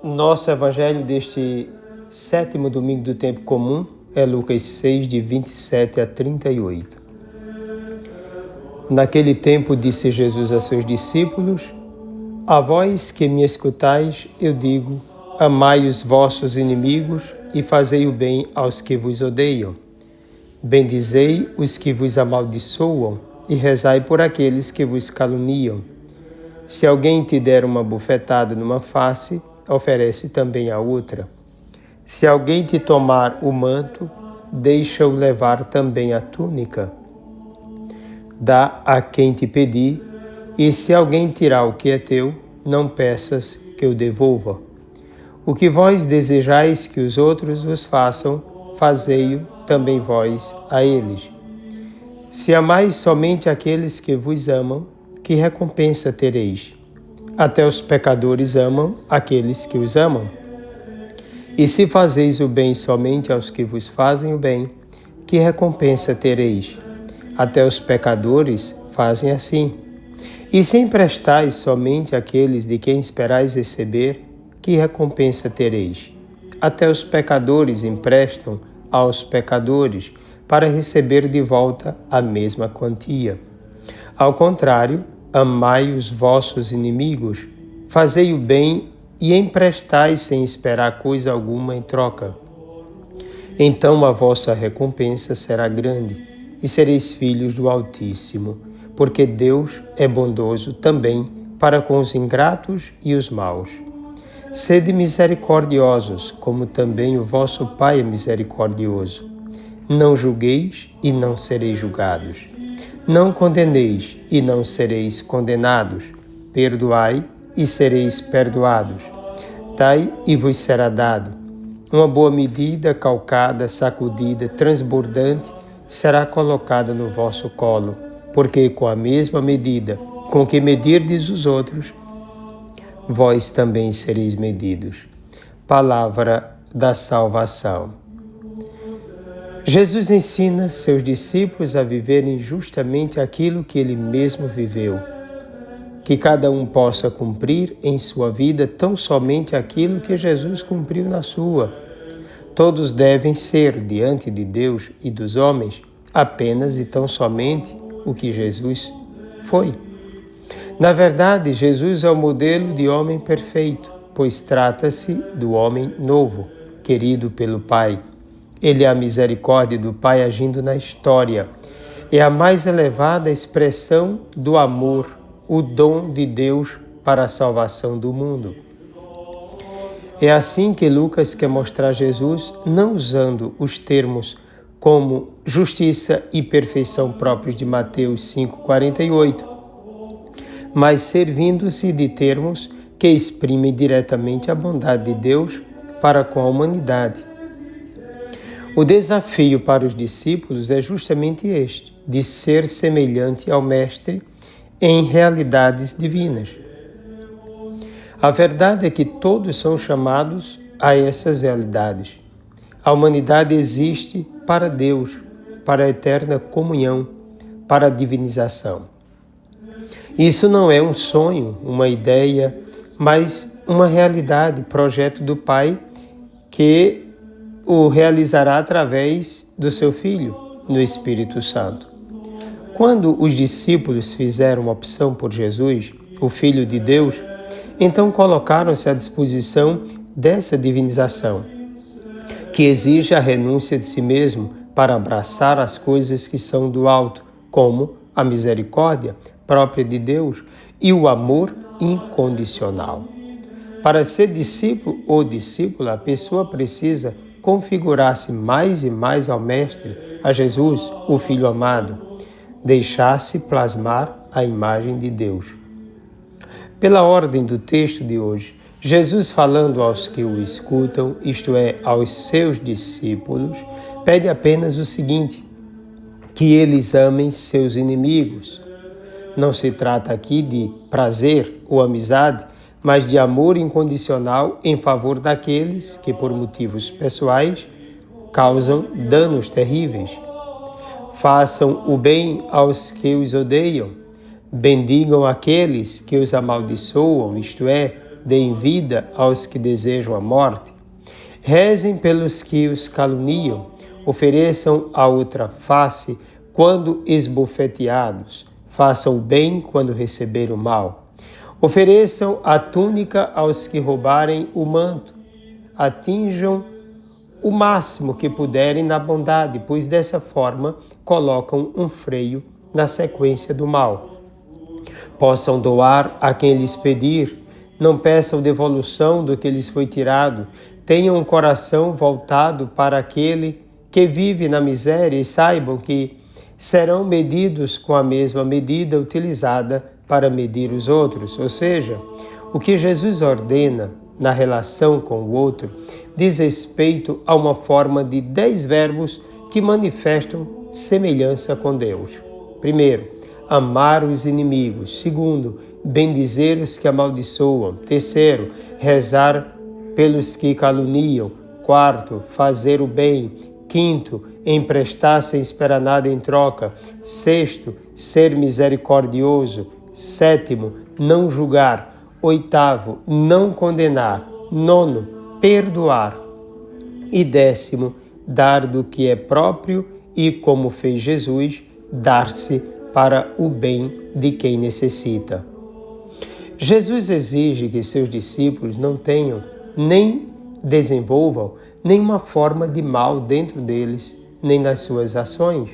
Nosso evangelho deste sétimo domingo do tempo comum é Lucas 6, de 27 a 38. Naquele tempo disse Jesus a seus discípulos: A vós que me escutais, eu digo, amai os vossos inimigos e fazei o bem aos que vos odeiam. Bendizei os que vos amaldiçoam e rezai por aqueles que vos caluniam. Se alguém te der uma bufetada numa face, oferece também a outra. Se alguém te tomar o manto, deixa-o levar também a túnica. Dá a quem te pedir, e se alguém tirar o que é teu, não peças que o devolva. O que vós desejais que os outros vos façam, fazei-o também vós a eles. Se amais somente aqueles que vos amam, que recompensa tereis? Até os pecadores amam aqueles que os amam. E se fazeis o bem somente aos que vos fazem o bem, que recompensa tereis? Até os pecadores fazem assim. E se emprestais somente àqueles de quem esperais receber, que recompensa tereis? Até os pecadores emprestam aos pecadores para receber de volta a mesma quantia. Ao contrário, amai os vossos inimigos, fazei o bem e emprestai sem esperar coisa alguma em troca. Então a vossa recompensa será grande e sereis filhos do Altíssimo, porque Deus é bondoso também para com os ingratos e os maus. Sede misericordiosos, como também o vosso Pai é misericordioso. Não julgueis e não sereis julgados. Não condeneis e não sereis condenados. Perdoai e sereis perdoados. Dai e vos será dado. Uma boa medida, calcada, sacudida, transbordante, será colocada no vosso colo, porque com a mesma medida com que medirdes os outros, vós também sereis medidos. Palavra da salvação. Jesus ensina seus discípulos a viverem justamente aquilo que ele mesmo viveu. Que cada um possa cumprir em sua vida tão somente aquilo que Jesus cumpriu na sua. Todos devem ser, diante de Deus e dos homens, apenas e tão somente o que Jesus foi. Na verdade, Jesus é o modelo de homem perfeito, pois trata-se do homem novo, querido pelo Pai. Ele é a misericórdia do Pai agindo na história. É a mais elevada expressão do amor, o dom de Deus para a salvação do mundo. É assim que Lucas quer mostrar Jesus, não usando os termos como justiça e perfeição próprios de Mateus 5,48, mas servindo-se de termos que exprimem diretamente a bondade de Deus para com a humanidade. O desafio para os discípulos é justamente este, de ser semelhante ao Mestre em realidades divinas. A verdade é que todos são chamados a essas realidades. A humanidade existe para Deus, para a eterna comunhão, para a divinização. Isso não é um sonho, uma ideia, mas uma realidade, projeto do Pai que o realizará através do seu Filho, no Espírito Santo. Quando os discípulos fizeram uma opção por Jesus, o Filho de Deus, então colocaram-se à disposição dessa divinização, que exige a renúncia de si mesmo para abraçar as coisas que são do alto, como a misericórdia própria de Deus e o amor incondicional. Para ser discípulo ou discípula, a pessoa precisa configurar-se mais e mais ao Mestre, a Jesus, o Filho amado, deixar-se plasmar a imagem de Deus. Pela ordem do texto de hoje, Jesus, falando aos que o escutam, isto é, aos seus discípulos, pede apenas o seguinte: que eles amem seus inimigos. Não se trata aqui de prazer ou amizade, mas de amor incondicional em favor daqueles que, por motivos pessoais, causam danos terríveis. Façam o bem aos que os odeiam, bendigam aqueles que os amaldiçoam, isto é, deem vida aos que desejam a morte. Rezem pelos que os caluniam, ofereçam a outra face quando esbofeteados, façam o bem quando receber o mal. Ofereçam a túnica aos que roubarem o manto, atinjam o máximo que puderem na bondade, pois dessa forma colocam um freio na sequência do mal. Possam doar a quem lhes pedir, não peçam devolução do que lhes foi tirado, tenham um coração voltado para aquele que vive na miséria e saibam que serão medidos com a mesma medida utilizada para medir os outros. Ou seja, o que Jesus ordena na relação com o outro diz respeito a uma forma de 10 verbos que manifestam semelhança com Deus. Primeiro, amar os inimigos. Segundo, bendizer os que amaldiçoam. Terceiro, rezar pelos que caluniam. Quarto, fazer o bem. Quinto, emprestar sem esperar nada em troca. Sexto, ser misericordioso. Sétimo, não julgar. Oitavo, não condenar. Nono, perdoar. E décimo, dar do que é próprio e, como fez Jesus, dar-se para o bem de quem necessita. Jesus exige que seus discípulos não tenham nem desenvolvam nenhuma forma de mal dentro deles, nem nas suas ações.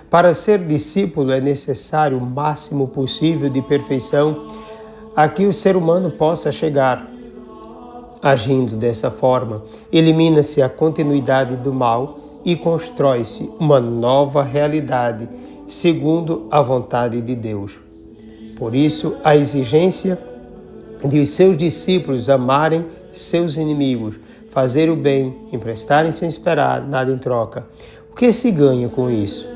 Para ser discípulo é necessário o máximo possível de perfeição a que o ser humano possa chegar. Agindo dessa forma, elimina-se a continuidade do mal e constrói-se uma nova realidade, segundo a vontade de Deus. Por isso, a exigência de os seus discípulos amarem seus inimigos, fazer o bem, emprestarem sem esperar nada em troca. O que se ganha com isso?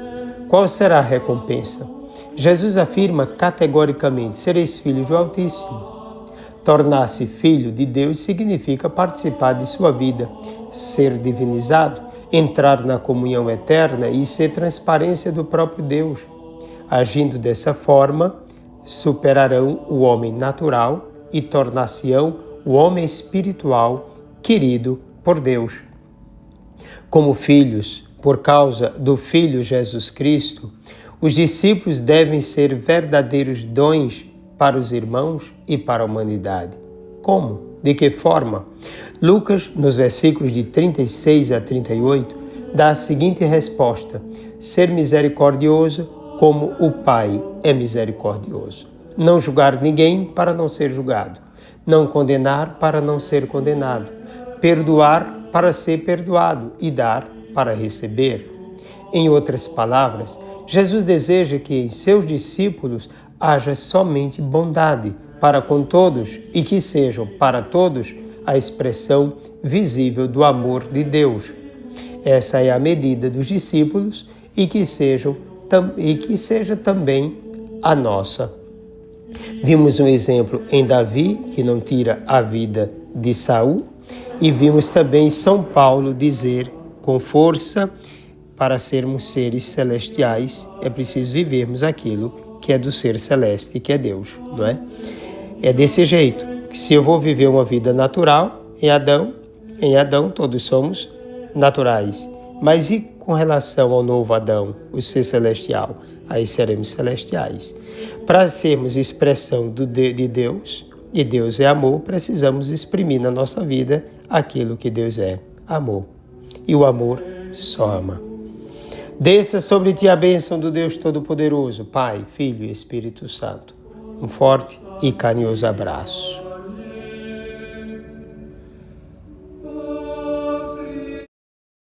Qual será a recompensa? Jesus afirma categoricamente: sereis filhos do Altíssimo. Tornar-se filho de Deus significa participar de sua vida, ser divinizado, entrar na comunhão eterna e ser transparência do próprio Deus. Agindo dessa forma, superarão o homem natural e tornar-se-ão o homem espiritual querido por Deus. Como filhos, por causa do Filho Jesus Cristo, os discípulos devem ser verdadeiros dons para os irmãos e para a humanidade. Como? De que forma? Lucas, nos versículos de 36 a 38, dá a seguinte resposta: ser misericordioso como o Pai é misericordioso. Não julgar ninguém para não ser julgado. Não condenar para não ser condenado. Perdoar para ser perdoado e dar para receber. Em outras palavras, Jesus deseja que em seus discípulos haja somente bondade para com todos e que sejam para todos a expressão visível do amor de Deus. Essa é a medida dos discípulos e que seja também a nossa. Vimos um exemplo em Davi, que não tira a vida de Saul, e vimos também São Paulo dizer com força: para sermos seres celestiais é preciso vivermos aquilo que é do ser celeste, que é Deus, não é? É desse jeito que, se eu vou viver uma vida natural, em Adão todos somos naturais. Mas e com relação ao novo Adão, o ser celestial? Aí seremos celestiais. Para sermos expressão de Deus, e Deus é amor, precisamos exprimir na nossa vida aquilo que Deus é, amor. E o amor só ama. Desça sobre ti a bênção do Deus Todo-Poderoso, Pai, Filho e Espírito Santo. Um forte e carinhoso abraço.